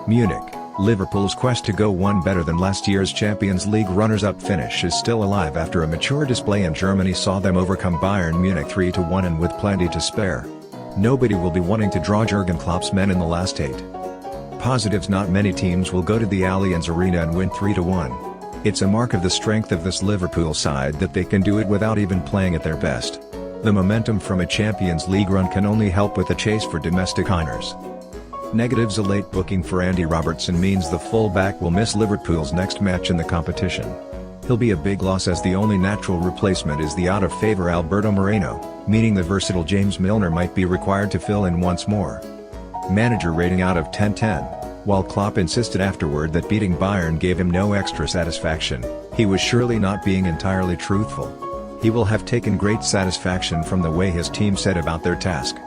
Munich, Liverpool's quest to go one better than last year's Champions League runners-up finish is still alive after a mature display in Germany saw them overcome Bayern Munich 3-1 and with plenty to spare. Nobody will be wanting to draw Jurgen Klopp's men in the last 8. Positives: not many teams will go to the Allianz Arena and win 3-1. It's a mark of the strength of this Liverpool side that they can do it without even playing at their best. The momentum from a Champions League run can only help with the chase for domestic honours. Negatives: a late booking for Andy Robertson means the full-back will miss Liverpool's next match in the competition. He'll be a big loss as the only natural replacement is the out-of-favour Alberto Moreno, meaning the versatile James Milner might be required to fill in once more. Manager rating out of 10-10. While Klopp insisted afterward that beating Bayern gave him no extra satisfaction, he was surely not being entirely truthful. He will have taken great satisfaction from the way his team set about their task.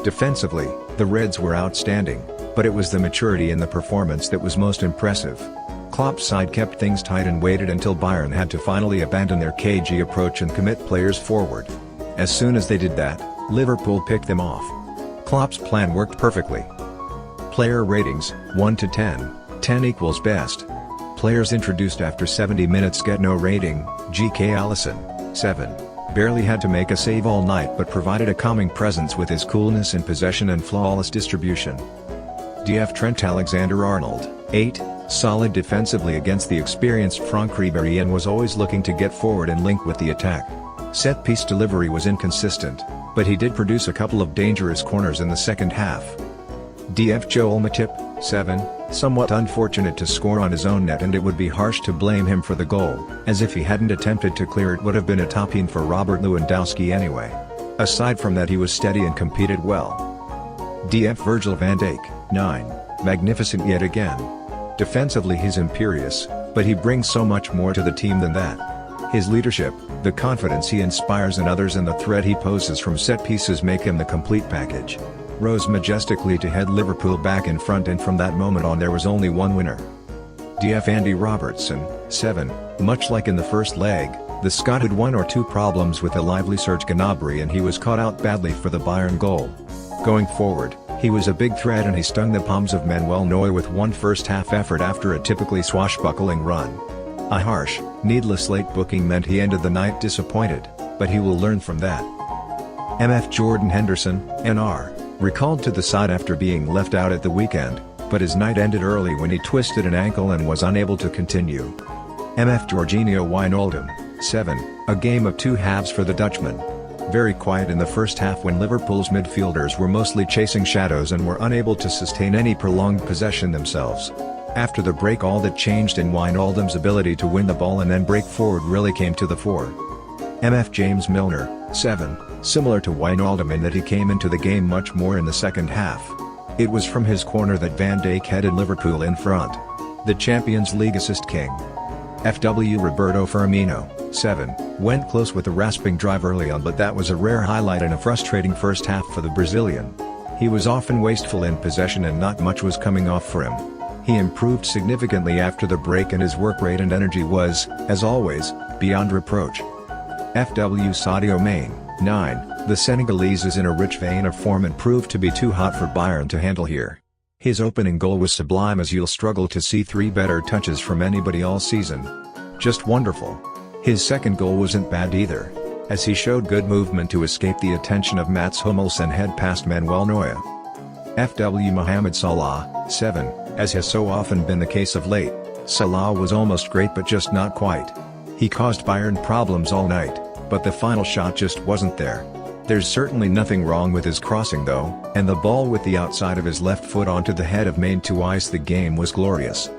Defensively, the Reds were outstanding, but it was the maturity in the performance that was most impressive. Klopp's side kept things tight and waited until Bayern had to finally abandon their cagey approach and commit players forward. As soon as they did that, Liverpool picked them off. Klopp's plan worked perfectly. Player ratings: 1 to 10, 10 equals best. Players introduced after 70 minutes get no rating: G.K. Alisson, 7. Barely had to make a save all night but provided a calming presence with his coolness in possession and flawless distribution. DF Trent Alexander-Arnold, 8. Solid defensively against the experienced Franck Ribéry and was always looking to get forward and link with the attack. Set-piece delivery was inconsistent, but he did produce a couple of dangerous corners in the second half. DF Joel Matip, 7. Somewhat unfortunate to score on his own net, and it would be harsh to blame him for the goal, as if he hadn't attempted to clear it would have been a topping for Robert Lewandowski anyway. Aside from that, he was steady and competed well. DF Virgil van Dijk, 9. Magnificent yet again. Defensively he's imperious, but he brings so much more to the team than that. His leadership, the confidence he inspires in others and the threat he poses from set pieces make him the complete package. Rose majestically to head Liverpool back in front, and from that moment on there was only one winner. DF Andy Robertson, 7. Much like in the first leg, the Scot had 1 or 2 problems with a lively Serge Gnabry and he was caught out badly for the Bayern goal. Going forward, he was a big threat and he stung the palms of Manuel Neuer with one first-half effort after a typically swashbuckling run. A harsh, needless late booking meant he ended the night disappointed, but he will learn from that. MF Jordan Henderson, NR, recalled to the side after being left out at the weekend, but his night ended early when he twisted an ankle and was unable to continue. MF Jorginho Wijnaldum, 7. A game of 2 halves for the Dutchman. Very quiet in the first half when Liverpool's midfielders were mostly chasing shadows and were unable to sustain any prolonged possession themselves. After the break, all that changed, and Wijnaldum's ability to win the ball and then break forward really came to the fore. MF James Milner, 7. Similar to Wijnaldum in that he came into the game much more in the second half. It was from his corner that Van Dijk headed Liverpool in front. The Champions League assist king. FW Roberto Firmino, 7. Went close with a rasping drive early on, but that was a rare highlight in a frustrating first half for the Brazilian. He was often wasteful in possession and not much was coming off for him. He improved significantly after the break and his work rate and energy was, as always, beyond reproach. FW Sadio Mane, 9. The Senegalese is in a rich vein of form and proved to be too hot for Bayern to handle here. His opening goal was sublime, as you'll struggle to see 3 better touches from anybody all season. Just wonderful. His second goal wasn't bad either, as he showed good movement to escape the attention of Mats Hummels and head past Manuel Neuer. FW Mohamed Salah, 7. As has so often been the case of late, Salah was almost great but just not quite. He caused Bayern problems all night, but the final shot just wasn't there. There's certainly nothing wrong with his crossing though, and the ball with the outside of his left foot onto the head of Mane to ice the game was glorious.